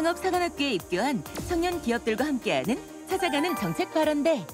창업사관학교에 입교한 청년 기업들과 함께하는 찾아가는 정책 발언대.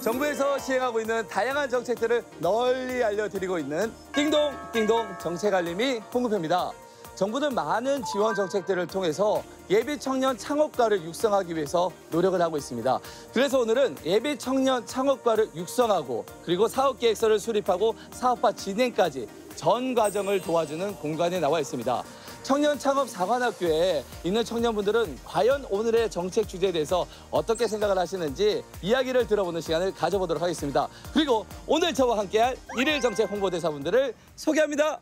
정부에서 시행하고 있는 다양한 정책들을 널리 알려드리고 있는 띵동띵동 정책 알림이 홍보표입니다. 정부는 많은 지원 정책들을 통해서 예비 청년 창업가를 육성하기 위해서 노력을 하고 있습니다. 그래서 오늘은 예비 청년 창업가를 육성하고 그리고 사업 계획서를 수립하고 사업화 진행까지 전 과정을 도와주는 공간에 나와 있습니다. 청년 창업 사관학교에 있는 청년분들은 과연 오늘의 정책 주제에 대해서 어떻게 생각을 하시는지 이야기를 들어보는 시간을 가져보도록 하겠습니다. 그리고 오늘 저와 함께할 일일 정책 홍보대사분들을 소개합니다.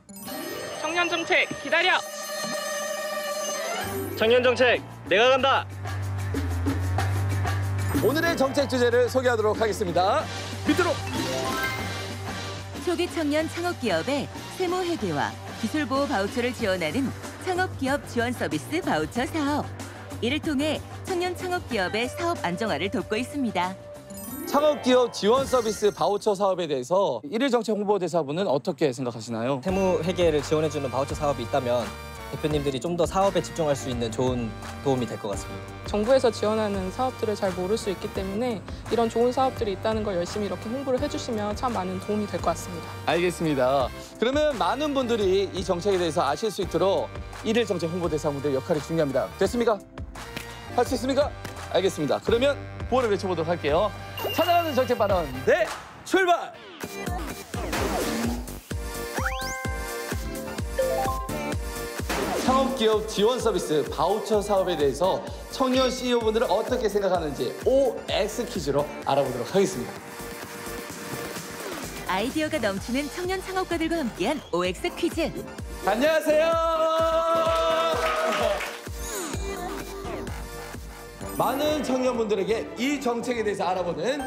청년 정책 기다려! 청년 정책 내가 간다! 오늘의 정책 주제를 소개하도록 하겠습니다. 밑으로! 초기 청년 창업기업의 세무회계와 기술보호 바우처를 지원하는 창업기업 지원 서비스 바우처 사업. 이를 통해 청년 창업기업의 사업 안정화를 돕고 있습니다. 창업기업 지원 서비스 바우처 사업에 대해서 일일 정책 홍보대사분은 어떻게 생각하시나요? 세무 회계를 지원해주는 바우처 사업이 있다면 대표님들이 좀 더 사업에 집중할 수 있는 좋은 도움이 될 것 같습니다. 정부에서 지원하는 사업들을 잘 모를 수 있기 때문에 이런 좋은 사업들이 있다는 걸 열심히 이렇게 홍보를 해주시면 참 많은 도움이 될 것 같습니다. 알겠습니다. 그러면 많은 분들이 이 정책에 대해서 아실 수 있도록 일일 정책 홍보대사분들 역할이 중요합니다. 됐습니까? 할 수 있습니까? 알겠습니다. 그러면 구호를 외쳐보도록 할게요. 찾아가는 정책 발언 네 출발! 창업기업 지원 서비스 바우처 사업에 대해서 청년 CEO분들은 어떻게 생각하는지 OX 퀴즈로 알아보도록 하겠습니다. 아이디어가 넘치는 청년 창업가들과 함께한 OX 퀴즈. 안녕하세요. 많은 청년분들에게 이 정책에 대해서 알아보는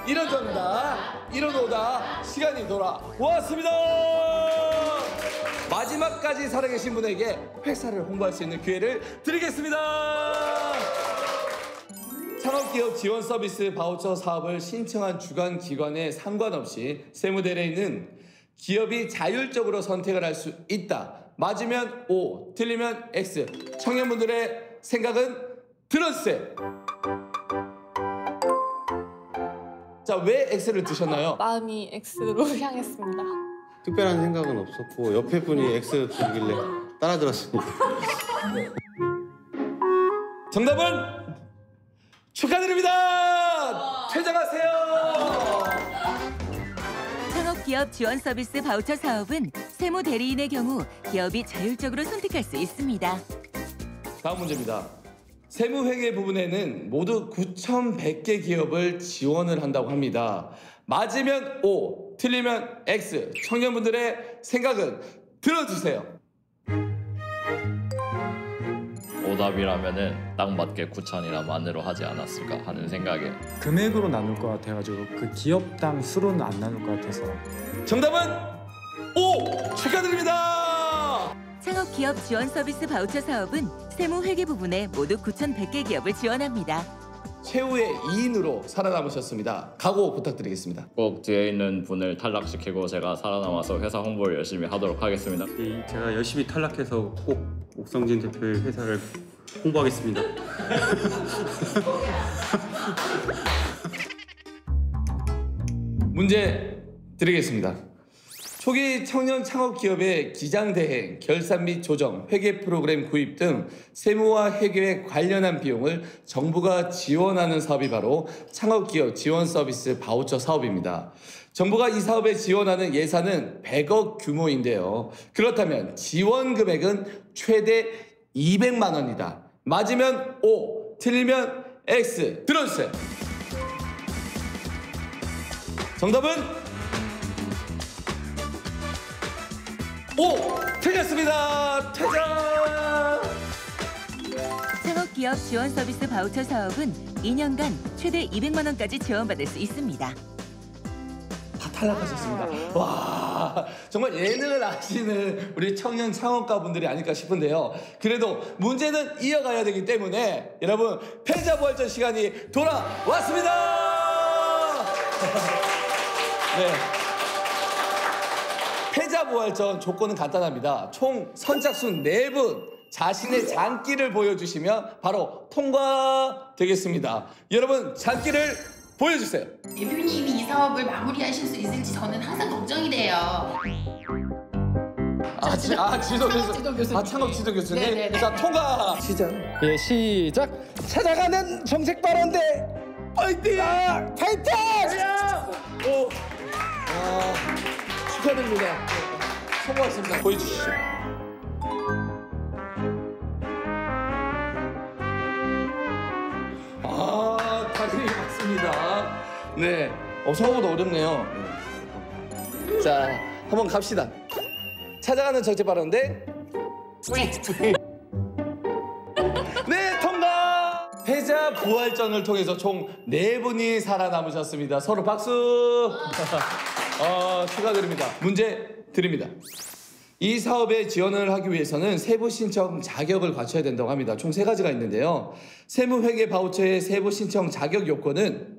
이런 전다, 이런 오다, 시간이 돌아왔습니다. 마지막까지 살아계신 분에게 회사를 홍보할 수 있는 기회를 드리겠습니다. 창업기업 지원 서비스 바우처 사업을 신청한 주관 기관에 상관없이 세무대리인은 기업이 자율적으로 선택을 할 수 있다. 맞으면 O, 틀리면 X. 청년분들의 생각은 들어주세요. 자, 왜 X를 드셨나요? 마음이 X로 향했습니다. 특별한 생각은 없었고 옆에 분이 X 들길래 따라 들었습니다. 정답은 축하드립니다. 퇴장하세요. 창업기업 지원 서비스 바우처 사업은 세무 대리인의 경우 기업이 자율적으로 선택할 수 있습니다. 다음 문제입니다. 세무회계 부분에는 모두 9,100개 기업을 지원을 한다고 합니다. 맞으면 O, 틀리면 X. 청년분들의 생각은 들어주세요. 오답이라면은 딱 맞게 9,000이나 만으로 하지 않았을까 하는 생각에 금액으로 나눌 것 같아가지고 그 기업당 수로는 안 나눌 것 같아서 정답은 O! 축하드립니다. 창업기업 지원 서비스 바우처 사업은 세무회계 부분에 모두 9,100개 기업을 지원합니다. 최후의 2인으로 살아남으셨습니다. 각오 부탁드리겠습니다. 꼭 뒤에 있는 분을 탈락시키고 제가 살아남아서 회사 홍보를 열심히 하도록 하겠습니다. 제가 열심히 탈락해서 꼭 옥성진 대표의 회사를 홍보하겠습니다. 문제 드리겠습니다. 초기 청년 창업 기업의 기장 대행, 결산 및 조정, 회계 프로그램 구입 등 세무와 회계에 관련한 비용을 정부가 지원하는 사업이 바로 창업기업 지원 서비스 바우처 사업입니다. 정부가 이 사업에 지원하는 예산은 100억 규모인데요. 그렇다면 지원 금액은 최대 200만 원이다. 맞으면 O, 틀리면 X. 들어주세요. 정답은 O! 틀렸습니다. 퇴장! 창업기업 지원 서비스 바우처 사업은 2년간 최대 200만 원까지 지원받을 수 있습니다. 다 탈락하셨습니다. 와, 정말 예능을 아시는 우리 청년 창업가분들이 아닐까 싶은데요. 그래도 문제는 이어가야 되기 때문에 여러분 패자부활전 시간이 돌아왔습니다. 네. 패자부활전 조건은 간단합니다. 총 선착순 4분 자신의 장기를 보여주시면 바로 통과되겠습니다. 여러분 장기를 보여주세요. 대표님이 이 사업을 마무리하실 수 있을지 저는 항상 걱정이 돼요. 지도 교수님. 창업 지도 교수님. 네네네. 자, 통과. 시작. 예, 시작. 찾아가는 정책 발언대 파이팅! 파이팅! 오. 축하드립니다. 성공하셨습니다. 보여주시죠. 당연히 맞습니다. 네. 생각보다 어렵네요. 자, 한번 갑시다. 찾아가는 정책 발언대. 네, 통과! 패자 부활전을 통해서 총 4분이 살아남으셨습니다. 서로 박수! 축하드립니다. 문제 드립니다. 이 사업에 지원을 하기 위해서는 세부 신청 자격을 갖춰야 된다고 합니다. 총 3가지가 있는데요. 세무회계 바우처의 세부 신청 자격 요건은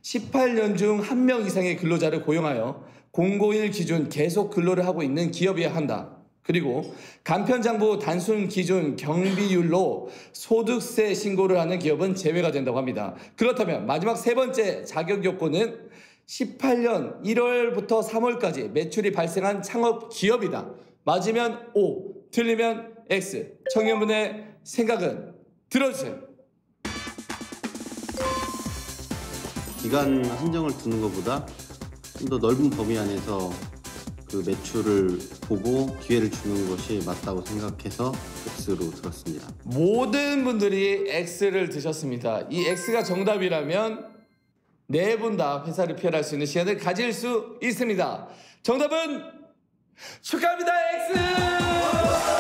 18년 중 1명 이상의 근로자를 고용하여 공고일 기준 계속 근로를 하고 있는 기업이어야 한다. 그리고 간편장부 단순 기준 경비율로 소득세 신고를 하는 기업은 제외가 된다고 합니다. 그렇다면 마지막 3번째 자격 요건은 18년 1월부터 3월까지 매출이 발생한 창업 기업이다. 맞으면 O, 틀리면 X. 청년분의 생각은 들어주세요. 기간 한정을 두는 것보다 좀 더 넓은 범위 안에서 그 매출을 보고 기회를 주는 것이 맞다고 생각해서 X로 들었습니다. 모든 분들이 X를 드셨습니다. 이 X가 정답이라면 4분 다 회사를 피할할 수 있는 시간을 가질 수 있습니다. 정답은 축하합니다, X!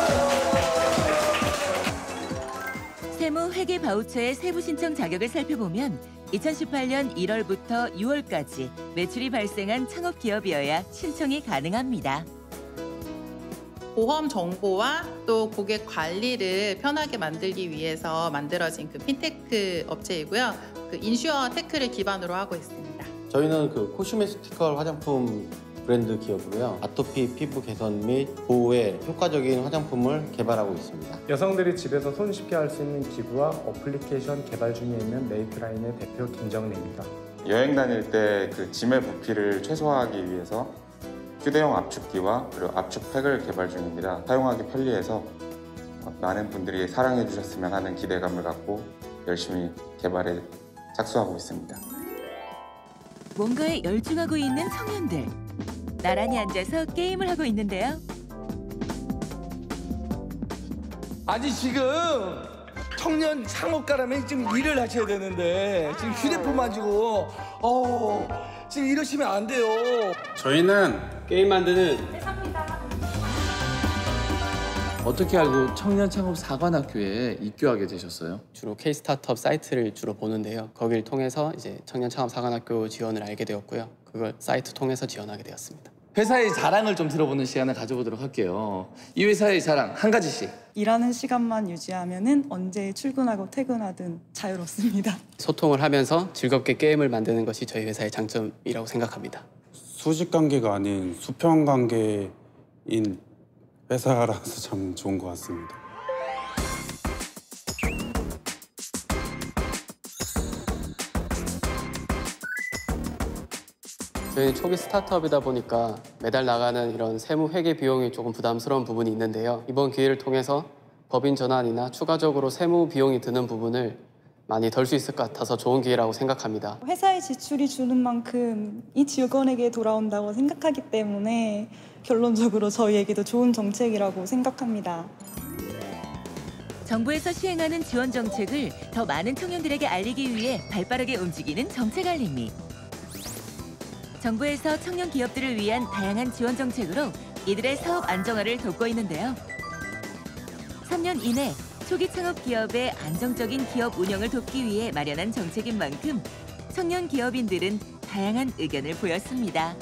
세무 회계 바우처의 세부 신청 자격을 살펴보면 2018년 1월부터 6월까지 매출이 발생한 창업 기업이어야 신청이 가능합니다. 보험 정보와 또 고객 관리를 편하게 만들기 위해서 만들어진 그 핀테크 업체이고요. 그 인슈어 테크를 기반으로 하고 있습니다. 저희는 그 코스메티컬 화장품 브랜드 기업으로요. 아토피 피부 개선 및 보호에 효과적인 화장품을 개발하고 있습니다. 여성들이 집에서 손쉽게 할 수 있는 기구와 어플리케이션 개발 중에 있는 메이크라인의 대표 김정래입니다. 여행 다닐 때 그 짐의 부피를 최소화하기 위해서 휴대용 압축기와 그리고 압축팩을 개발 중입니다. 사용하기 편리해서 많은 분들이 사랑해 주셨으면 하는 기대감을 갖고 열심히 개발에 착수하고 있습니다. 뭔가에 열중하고 있는 청년들. 나란히 앉아서 게임을 하고 있는데요. 아니 지금 청년 창업가라면 지금 일을 하셔야 되는데 지금 휴대폰 만지고 지금 이러시면 안 돼요. 저희는 게임 만드는 어떻게 알고 청년 창업 사관학교에 입교하게 되셨어요? 주로 K-스타트업 사이트를 주로 보는데요. 거기를 통해서 이제 청년 창업 사관학교 지원을 알게 되었고요. 그걸 사이트 통해서 지원하게 되었습니다. 회사의 자랑을 좀 들어보는 시간을 가져보도록 할게요. 이 회사의 자랑 한 가지씩. 일하는 시간만 유지하면은 언제 출근하고 퇴근하든 자유롭습니다. 소통을 하면서 즐겁게 게임을 만드는 것이 저희 회사의 장점이라고 생각합니다. 수직 관계가 아닌 수평 관계인 회사라서 참 좋은 것 같습니다. 저희 초기 스타트업이다 보니까 매달 나가는 이런 세무 회계 비용이 조금 부담스러운 부분이 있는데요. 이번 기회를 통해서 법인 전환이나 추가적으로 세무 비용이 드는 부분을 많이 덜 수 있을 것 같아서 좋은 기회라고 생각합니다. 회사의 지출이 주는 만큼 이 직원에게 돌아온다고 생각하기 때문에 결론적으로 저희에게도 좋은 정책이라고 생각합니다. 정부에서 시행하는 지원 정책을 더 많은 청년들에게 알리기 위해 발빠르게 움직이는 정책알림이. 정부에서 청년 기업들을 위한 다양한 지원 정책으로 이들의 사업 안정화를 돕고 있는데요. 3년 이내 초기 창업 기업의 안정적인 기업 운영을 돕기 위해 마련한 정책인 만큼 청년 기업인들은 다양한 의견을 보였습니다.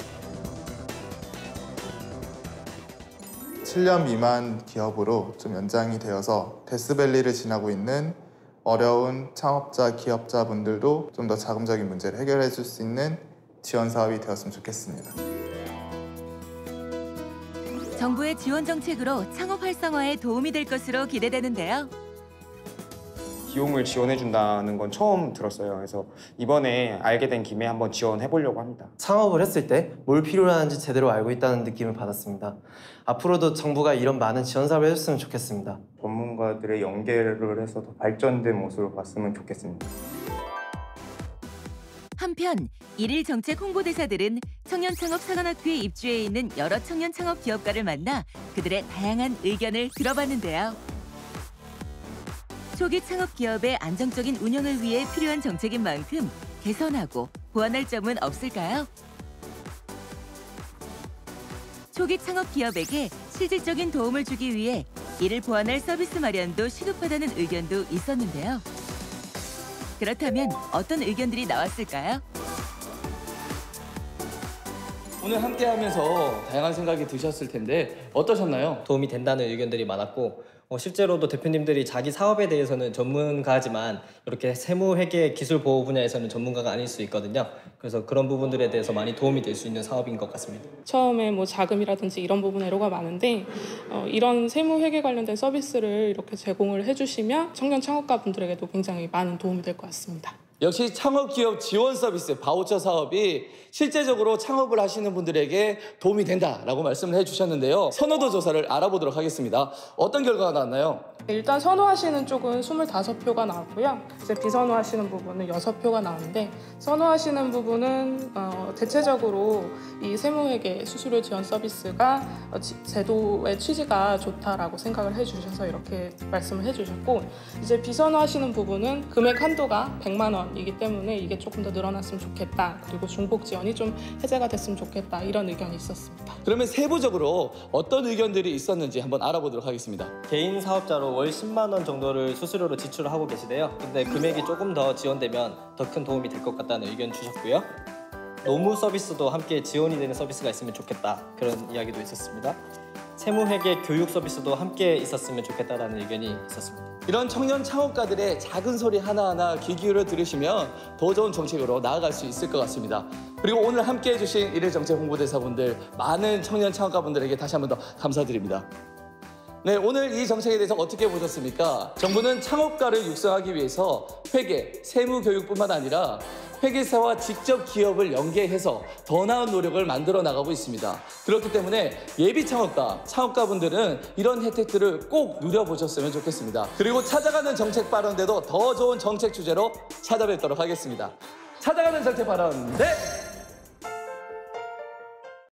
7년 미만 기업으로 좀 연장이 되어서 데스밸리를 지나고 있는 어려운 창업자, 기업자분들도 좀 더 자금적인 문제를 해결해 줄 수 있는 지원 사업이 되었으면 좋겠습니다. 정부의 지원 정책으로 창업 활성화에 도움이 될 것으로 기대되는데요. 비용을 지원해준다는 건 처음 들었어요. 그래서 이번에 알게 된 김에 한번 지원해보려고 합니다. 창업을 했을 때 뭘 필요로 하는지 제대로 알고 있다는 느낌을 받았습니다. 앞으로도 정부가 이런 많은 지원 사업을 해줬으면 좋겠습니다. 전문가들의 연계를 해서 더 발전된 모습을 봤으면 좋겠습니다. 한편 일일 정책 홍보대사들은 청년창업사관학교에 입주해 있는 여러 청년 창업 기업가를 만나 그들의 다양한 의견을 들어봤는데요. 초기 창업 기업의 안정적인 운영을 위해 필요한 정책인 만큼 개선하고 보완할 점은 없을까요? 초기 창업 기업에게 실질적인 도움을 주기 위해 이를 보완할 서비스 마련도 시급하다는 의견도 있었는데요. 그렇다면 어떤 의견들이 나왔을까요? 오늘 함께하면서 다양한 생각이 드셨을 텐데 어떠셨나요? 도움이 된다는 의견들이 많았고 실제로도 대표님들이 자기 사업에 대해서는 전문가지만 이렇게 세무회계 기술 보호 분야에서는 전문가가 아닐 수 있거든요. 그래서 그런 부분들에 대해서 많이 도움이 될 수 있는 사업인 것 같습니다. 처음에 뭐 자금이라든지 이런 부분에 애로가 많은데 이런 세무회계 관련된 서비스를 이렇게 제공을 해주시면 청년 창업가 분들에게도 굉장히 많은 도움이 될 것 같습니다. 역시 창업기업 지원 서비스 바우처 사업이 실제적으로 창업을 하시는 분들에게 도움이 된다라고 말씀을 해주셨는데요. 선호도 조사를 알아보도록 하겠습니다. 어떤 결과가 나왔나요? 일단 선호하시는 쪽은 25표가 나왔고요. 이제 비선호하시는 부분은 6표가 나오는데 선호하시는 부분은 대체적으로 이 세무회계 수수료 지원 서비스가 제도의 취지가 좋다라고 생각을 해주셔서 이렇게 말씀을 해주셨고 이제 비선호하시는 부분은 금액 한도가 100만 원이기 때문에 이게 조금 더 늘어났으면 좋겠다. 그리고 중복 지원이 좀 해제가 됐으면 좋겠다. 이런 의견이 있었습니다. 그러면 세부적으로 어떤 의견들이 있었는지 한번 알아보도록 하겠습니다. 개인 사업자로 월 10만 원 정도를 수수료로 지출을 하고 계시대요. 근데 금액이 조금 더 지원되면 더 큰 도움이 될 것 같다는 의견 주셨고요. 노무 서비스도 함께 지원이 되는 서비스가 있으면 좋겠다. 그런 이야기도 있었습니다. 세무회계 교육 서비스도 함께 있었으면 좋겠다라는 의견이 있었습니다. 이런 청년 창업가들의 작은 소리 하나하나 귀 기울여 들으시면 더 좋은 정책으로 나아갈 수 있을 것 같습니다. 그리고 오늘 함께해 주신 일일정책 홍보대사분들 많은 청년 창업가분들에게 다시 한번 더 감사드립니다. 네, 오늘 이 정책에 대해서 어떻게 보셨습니까? 정부는 창업가를 육성하기 위해서 회계, 세무 교육뿐만 아니라 회계사와 직접 기업을 연계해서 더 나은 노력을 만들어 나가고 있습니다. 그렇기 때문에 예비 창업가분들은 이런 혜택들을 꼭 누려보셨으면 좋겠습니다. 그리고 찾아가는 정책 발언대도 더 좋은 정책 주제로 찾아뵙도록 하겠습니다. 찾아가는 정책 발언, 네!